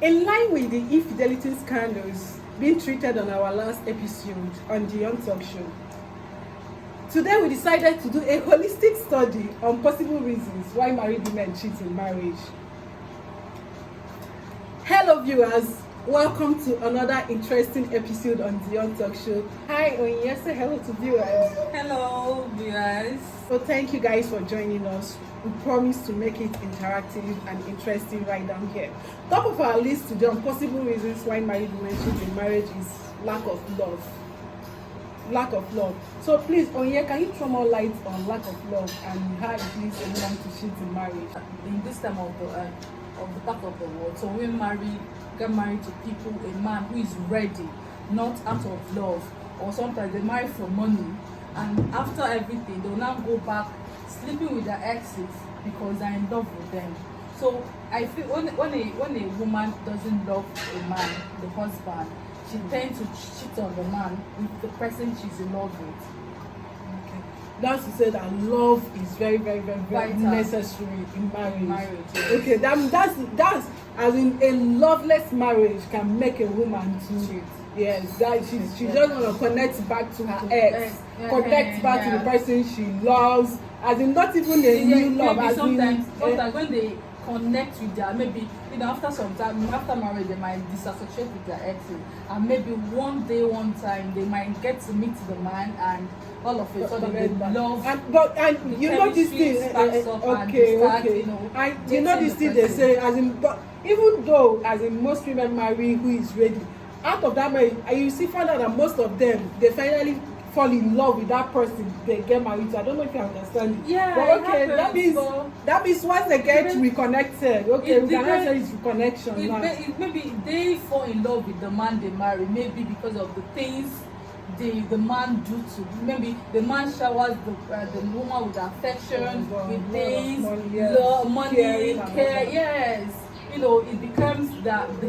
In line with the infidelity scandals being treated on our last episode on the Young Talk Show, today we decided to do a holistic study on possible reasons why married women cheat in marriage. Hello viewers, welcome to another interesting episode on the Young Talk Show. Hi Onyinye, say hello to viewers. Hello viewers. So thank you guys for joining us. We promise to make it interactive and interesting right down here. Top of our list today on possible reasons why married women cheat in marriage is lack of love. Lack of love. So please, Onyinye, can you throw more light on lack of love and how it leads a woman to cheat in marriage? In this time of the part of the world, so we get married to people, a man who is ready, not out of love, or sometimes they marry for money, and after everything they'll now go back sleeping with their exes because they're in love with them. So I feel when a woman doesn't love a man, the husband, she tends to cheat on the man with the person she's in love with. Okay. That's to say that love is very necessary in marriage. Yes. Okay, that's as in a loveless marriage can make a woman to cheat. Yes, that she just want to connect back to her ex, connect back to the person she loves, as in not even a new love. As sometimes when they connect with their, maybe after some time, after marriage, they might disassociate with their exes, and maybe one time they might get to meet the man, and all of a sudden they love. And you know this thing, you know this thing they say, as in, but even though as in most women marry who is ready, out of that marriage, you see find out that most of them they finally fall in love with that person they get married to. I don't know if you understand. Yeah, but okay, that means once they get reconnected, okay, we cannot say it's reconnection now. Maybe they fall in love with the man they marry, maybe because of the things the man do to, maybe the man showers the woman with affection, with things, money, care, yes. It becomes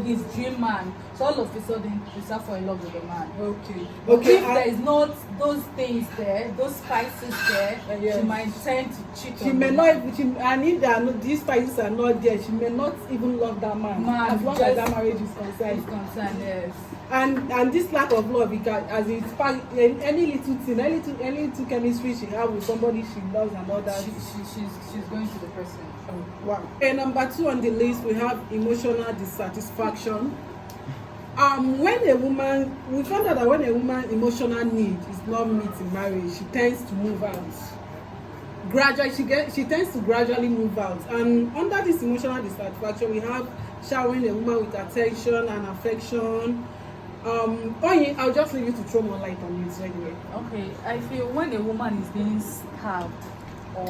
his dream man. So all of a sudden, they start fall in love with the man. Okay. If there is not those things there, those spices there, she might tend to cheat on may not even, and if there are these spices are not there, she may not even love that man as long as that marriage is concerned. Yes. And this lack of love, as it's part any little thing, any little chemistry she have with somebody she loves and all that, she's going to the person. Oh, wow. And number 2 on the list, we have emotional dissatisfaction. We found out that when a woman's emotional need is not met in marriage, she tends to move out. She tends to gradually move out. And under this emotional dissatisfaction, we have showering a woman with attention and affection. I'll just leave you to throw more light on this anyway. Okay, I feel when a woman is being starved, or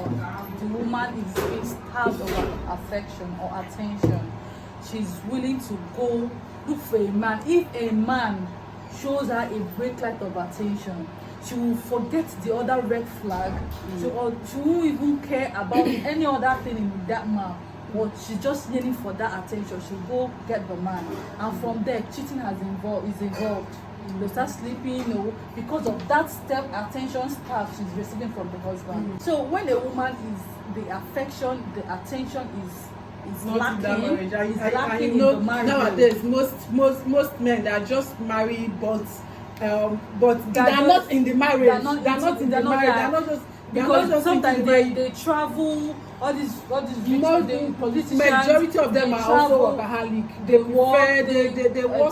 the woman is being starved of affection or attention, she's willing to go look for a man. If a man shows her a great light of attention, she will forget the other red flag. She won't even care about any other thing in that man. But she's just yearning for that attention. She'll go get the man, and from there, cheating is involved. They start sleeping, because of that attention stuff she's receiving from the husband. So when a woman is the affection, the attention is not lacking, in that marriage. is lacking in the marriage. Nowadays, most men they are just married, but they are not in the marriage. They are not in the marriage. Because sometimes they travel, all these politicians, majority of them are also workaholic. They work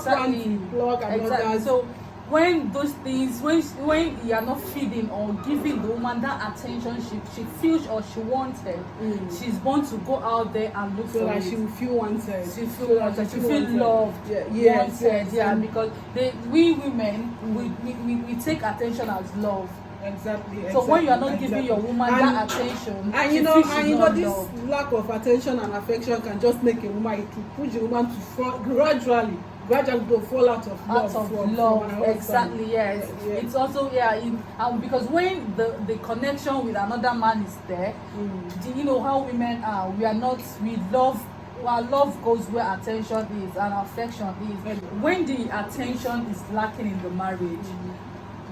around the clock and all that. So when those things, when you are not feeding or giving the woman that attention she feels or she wanted, she's born to go out there and look for it. She will feel wanted. She feel loved, wanted. Because we women, we take attention as love. Exactly. So when you are not giving your woman that attention, this lack of attention and affection can just make a woman to push the woman to fall gradually to fall out of love. Exactly. Yes. It's also because when the connection with another man is there, you know how women are. We love. Our love goes where attention is and affection is. When the attention is lacking in the marriage,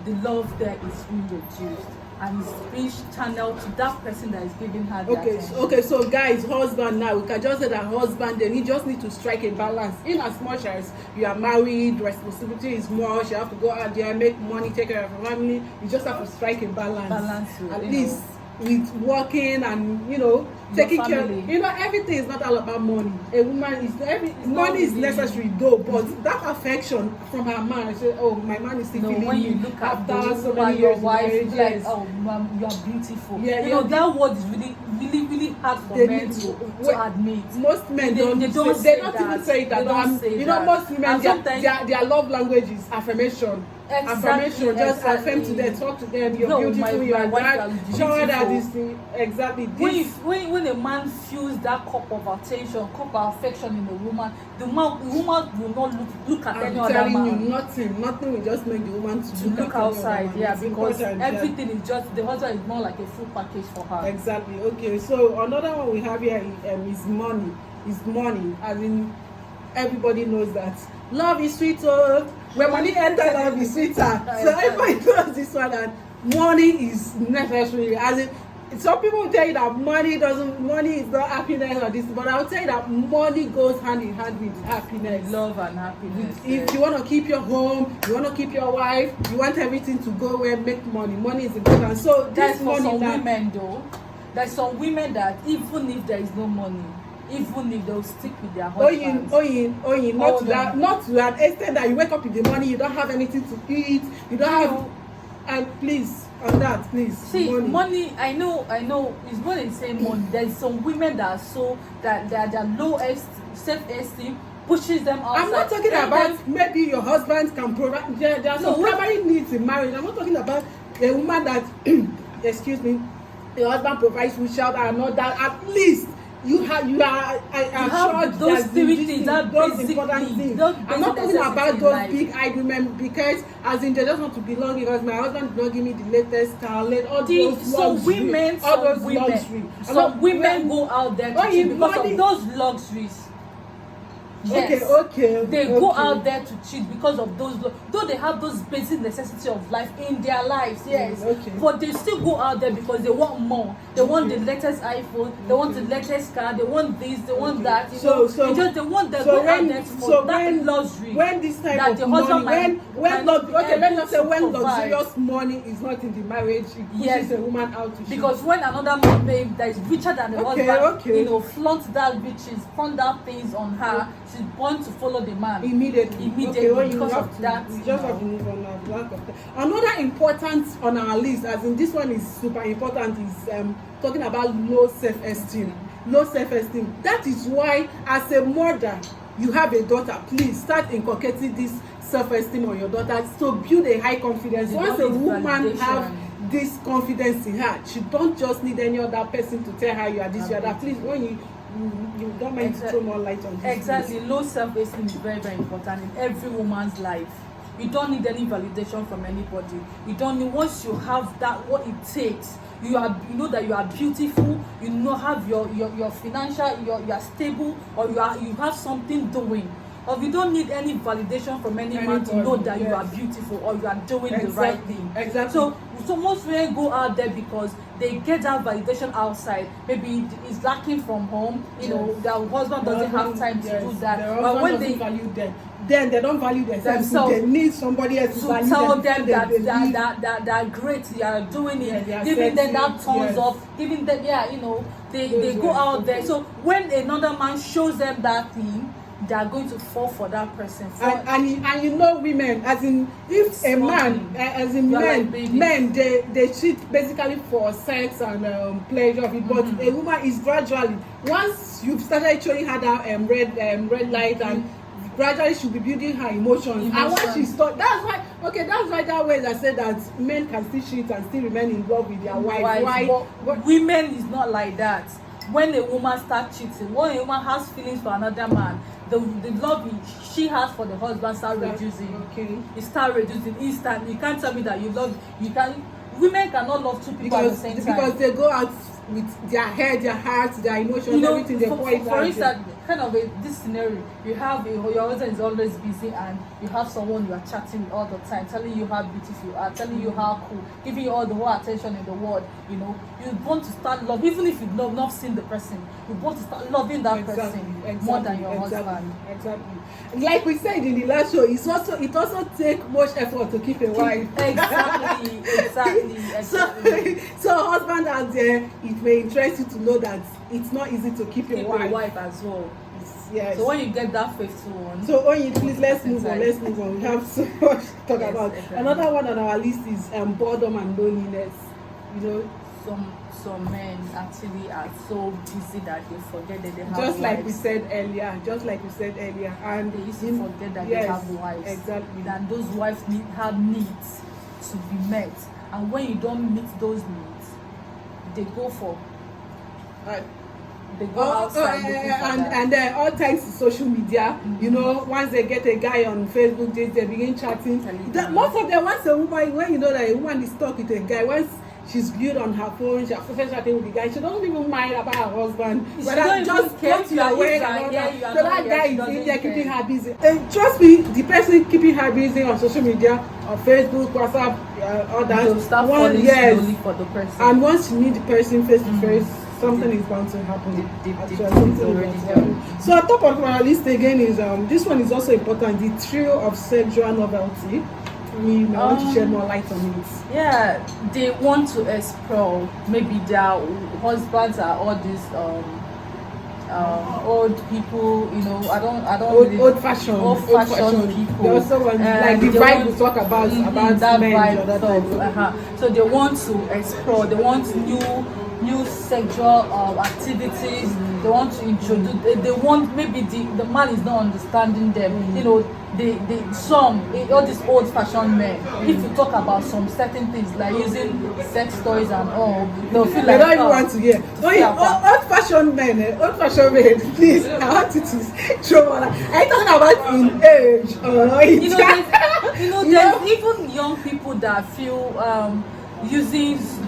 the love there is being reduced. and it's being channeled to that person that is giving her the attention. Okay, so guys, husband now, we can just say that husband, then he just need to strike a balance. In as much as you are married, responsibility is much, you have to go out there, make money, take care of your family, you just have to strike a balance With, at least with working and taking care. Everything is not all about money. A woman is money is necessary though, but that affection from her man, say, oh, my man is still feeling when me you look at after so your many years wife, marriage, like, yes. oh, mom, you are beautiful. That word is really hard for men to admit. Most men they don't even say that. Most women, their love language is affirmation. Affirmation, just affirm to them, talk to them, you're beautiful, you are that, show her that this thing, exactly. When a man feels that cup of attention, cup of affection in a woman, the woman will not look at any other man. I'm telling you, nothing will just make the woman to look outside, because everything is just, the husband is more like a full package for her. Exactly. Okay, so another one we have here is money. As in, everybody knows that love is sweet, when money enters, love is sweeter. So everybody knows this one, that money is necessary. As in, some people will tell you that money is not happiness or this, but I'll tell you that money goes hand in hand with happiness. Love and happiness. If you want to keep your home, you want to keep your wife, you want everything to go where make money. Money is important. So that's for some women though. There's some women that even if there is no money, even if they'll stick with their husbands. Not to that extent that you wake up with the money, you don't have anything to eat, you don't have. And please, on that, please. See, money. I know. It's not the same money. There's some women that are so that their lowest self-esteem pushes them outside. I'm not talking about maybe your husband can provide. There are some primary needs in marriage. I'm not talking about a woman that, excuse me, your husband provides food, shelter, and all that. At least you are assured those things, those important things. I'm not talking about those big arguments, because as in they just want to belong, because my husband did not give me the latest car, all those luxury. Some women go out there to cheat because of those luxuries. Yes. Okay. They go out there to cheat because of those, though they have those basic necessities of life in their lives, yes. But they still go out there because they want more. They want the latest iPhone, they want the latest car, they want this, they want that. They want them go out there for that luxury. When this type that of the money, let's not say when provide. luxurious money is not in the marriage, it pushes a woman out to cheat. Because when another man babe that is richer than the husband, flaunts that riches, flaunt that things on her, she's born to follow the man immediately because of that. You just have to move on that. Another important on our list, as in this one is super important, is talking about low self-esteem. That is why, as a mother, you have a daughter, please start inculcating this self-esteem on your daughter to build a high confidence. Once a woman have this confidence in her, she don't just need any other person to tell her you are this, you are that. Please, when you don't mind to throw more light on this. Exactly. Low self-esteem is very, very important in every woman's life. You don't need any validation from anybody. You don't need, once you have that, what it takes, you know that you are beautiful, you know have your financial, you are stable, or you have something doing. Or you don't need any validation from any man to know that you are beautiful or you are doing the right thing. Exactly. So most women go out there because they get that validation outside. Maybe it's lacking from home. Their husband doesn't have time to do that. But when they value them, then they don't value themselves. They need somebody else to tell them that they're great, they are doing it, giving them that thumbs up, giving them they go out there. So when another man shows them that thing, they are going to fall for that person. And women, as in if a man, as in men, they cheat basically for sex and pleasure of it. But a woman is gradually, once you've started showing her that red light, and gradually she'll be building her emotions. And once she's taught, that's why that way I said that men can still cheat and still remain in love with their wife. But women is not like that. When a woman starts cheating, when a woman has feelings for another man, the love she has for the husband start reducing. It start reducing instant. You can't tell me that you love. Women cannot love two people at the same time. Because they go out with their head, their heart, their emotions, everything. They pour it out. For instance, kind of this scenario. You have your husband is always busy, and you have someone you are chatting with all the time, telling you how beautiful you are, telling you how cool, giving you all the whole attention in the world. You know, you want to start love, even if you've not seen the person, you want to start loving that person more than your husband. Exactly. Like we said in the last show, it also take much effort to keep a wife. Exactly. So husband out there, it may interest you to know that it's not easy to keep a wife as well. Yes. So when you get that faithful one. So please let's move on. We have so much to talk about. Exactly. Another one on our list is boredom and loneliness. You know, some men actually are so busy that they forget that they have just like wives. we said earlier, and they used to forget that they have wives. Exactly. And those wives have needs to be met, and when you don't meet those needs, they go for they go outside and then all thanks to social media. You know, once they get a guy on Facebook, they begin chatting. Most of them, once a woman, when you know that a woman is talking to a guy, once she's glued on her phone, she's chatting with the guy, she doesn't even mind about her husband. But just go to your way and so that guy is in there keeping her busy. And trust me, the person keeping her busy on social media, on Facebook, WhatsApp, all that. They'll start falling slowly for the person. And once you meet the person face to face, something is bound to happen. So on top of our list again is this one is also important, the thrill of sexual novelty. We want to shed more light on it. Yeah, they want to explore. Maybe their husbands are all these old people, you know. I don't old fashioned people. They also want like the vibe we talk about that men vibe the other time. So they want to explore. They want new sexual activities. They want to introduce. They want, maybe the man is not understanding them. You know, all these old-fashioned men. If you talk about some certain things like using sex toys and all, they'll feel like they don't even want to hear. Old-fashioned men, please. I want you to throw one. Are you talking about in age or in there's even young people that feel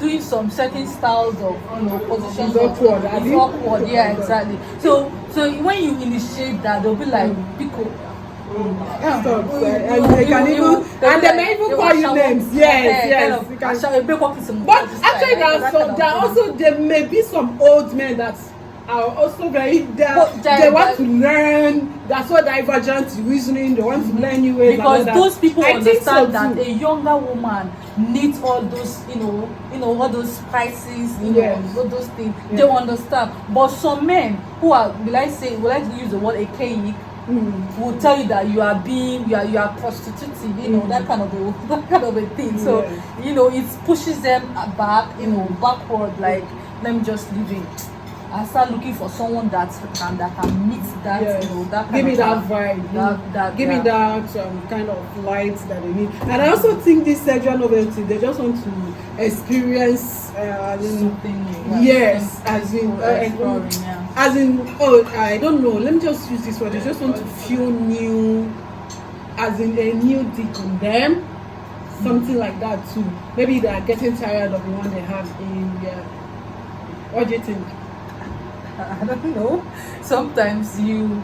doing some certain styles of positions awkward. Yeah, exactly. So when you initiate that, they'll be like, Pico. And they may even call you names. Yes. But actually, there may be some old men that are also they want to learn. That's what divergent reasoning. They want to learn new ways. Because those people understand that a younger woman needs all those, all those spices, all those things. Yeah. They understand. But some men who are, we like to use the word archaic, will tell you that you are prostituting, that kind of a thing. So it pushes them back, backward. Like, let me just leave it. I start looking for someone that can meet that, that kind give me of that vibe, give me that kind of light that they need. And I also think this sexual novelty, they just want to experience something new. Yes, as in I don't know. Let me just use this word. They just want to feel new, as in a new dick on them, something like that too. Maybe they are getting tired of the one they have in. What do you think? I don't know. Sometimes you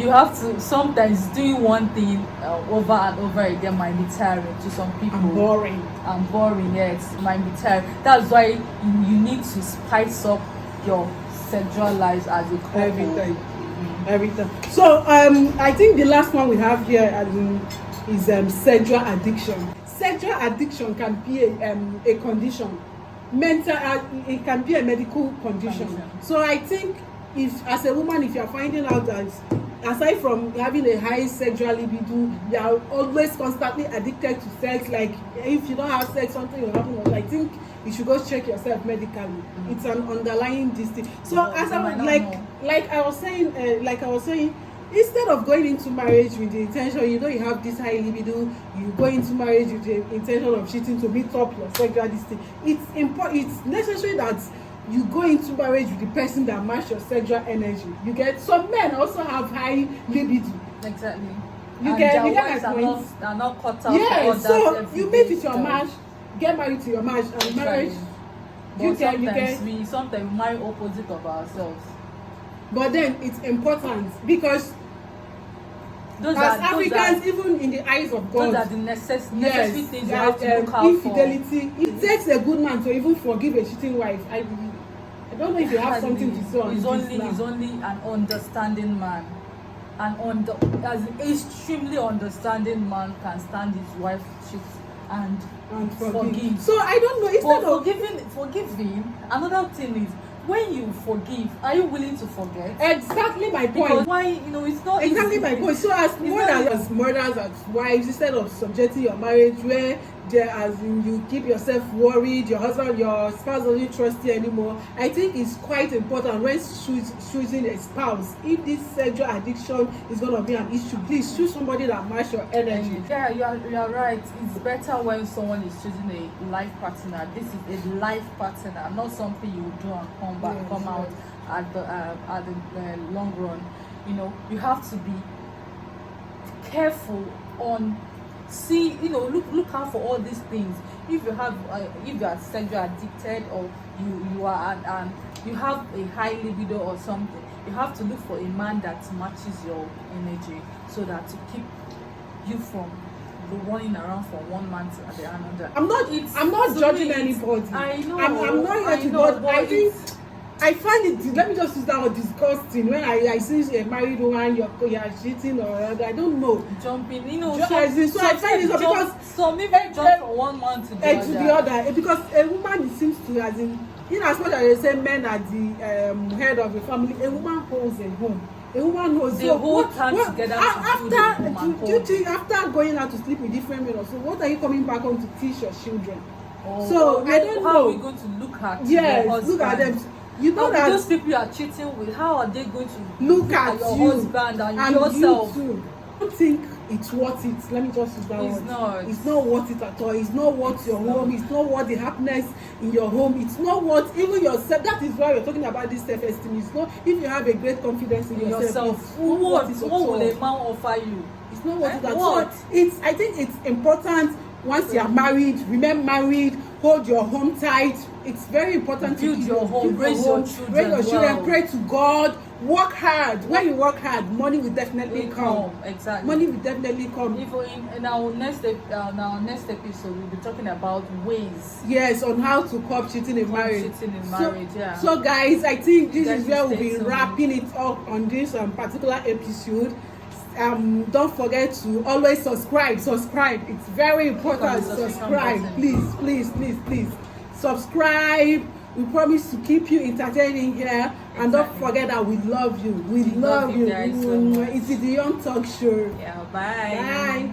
have to. Sometimes doing one thing over and over again might be tiring to some people. And boring. Yes, might be tiring. That's why you need to spice up your sexual lives as a couple. Every time. So I think the last one we have here is sexual addiction. Sexual addiction can be a condition. Mental, it can be a medical condition. So I think if as a woman, if you're finding out that aside from having a high sexual libido, you are always constantly addicted to sex, like if you don't have sex, something will happen. I think you should go check yourself medically. It's an underlying disease. So I was saying, instead of going into marriage with the intention, you have this high libido, you go into marriage with the intention of cheating to meet up your sexual distance. It's necessary that you go into marriage with the person that match your sexual energy. You get some men also have high libido. Exactly. You get my point. Are not cut out. Yeah, so you meet with your match, get married to your match, and marriage. But sometimes we marry opposite of ourselves. but then it's important because those as are Africans, even in the eyes of God, those are the necessary things you have to that, look out for. infidelity. It takes a good man to even forgive a cheating wife. I don't know if you have something to say on He's this only an understanding man. As an extremely understanding man can stand his wife cheat and forgive. So I don't know. Instead of forgiving, another thing is when you forgive, are you willing to forget? Exactly my point. Because why, it's not exactly easy. my point. So as mothers, as wives, instead of subjecting your marriage where you keep yourself worried, your spouse doesn't trust you anymore, I think it's quite important when choosing a spouse. If this sexual addiction is going to be an issue, please choose somebody that matches your energy. Yeah, you are right. It's better when someone is choosing a life partner. This is a life partner, not something you do and come out at the long run. You have to be careful on look out for all these things. If you are sexually addicted, or you are you have a high libido or something, you have to look for a man that matches your energy, so that to keep you from running around from one man to the another. I'm not judging anybody. I know. I'm not here to judge. I think I find it, let me just use that word, disgusting when I see a married woman, you're cheating or other. I don't know. Jumping, so I find it because some even jump from one man to the other. Because a woman, it seems to, as much as they say men are the head of the family, a woman holds a home. A woman knows they hold hands together after going out to sleep with different men or so. What are you coming back home to teach your children? So I don't know. How are we going to look at your husband? Look at them. You know that those people you are cheating with, how are they going to look at your husband and yourself? You too. I don't think it's worth it. Let me just use that word. It's not worth it at all. It's not worth your home. It's not worth the happiness in your home. It's not worth even yourself. That is why we're talking about this self-esteem. It's not, if you have a great confidence in yourself. What will a man offer you? It's not worth it at all. I think it's important. Once you are married, remain married, hold your home tight. It's very important to build your home, raise your children, pray to God, work hard. When you work hard, money will definitely come. Exactly. Money will definitely come. In our next episode, we'll be talking about ways. Yes, on how to cope cheating in marriage. So guys, I think this is where we'll be wrapping it up on this particular episode. Don't forget to always subscribe. It's very important. Subscribe, please subscribe. We promise to keep you entertaining here. And don't forget that we love you. We love you. Guys so much. It's the Young Talk Show. Bye.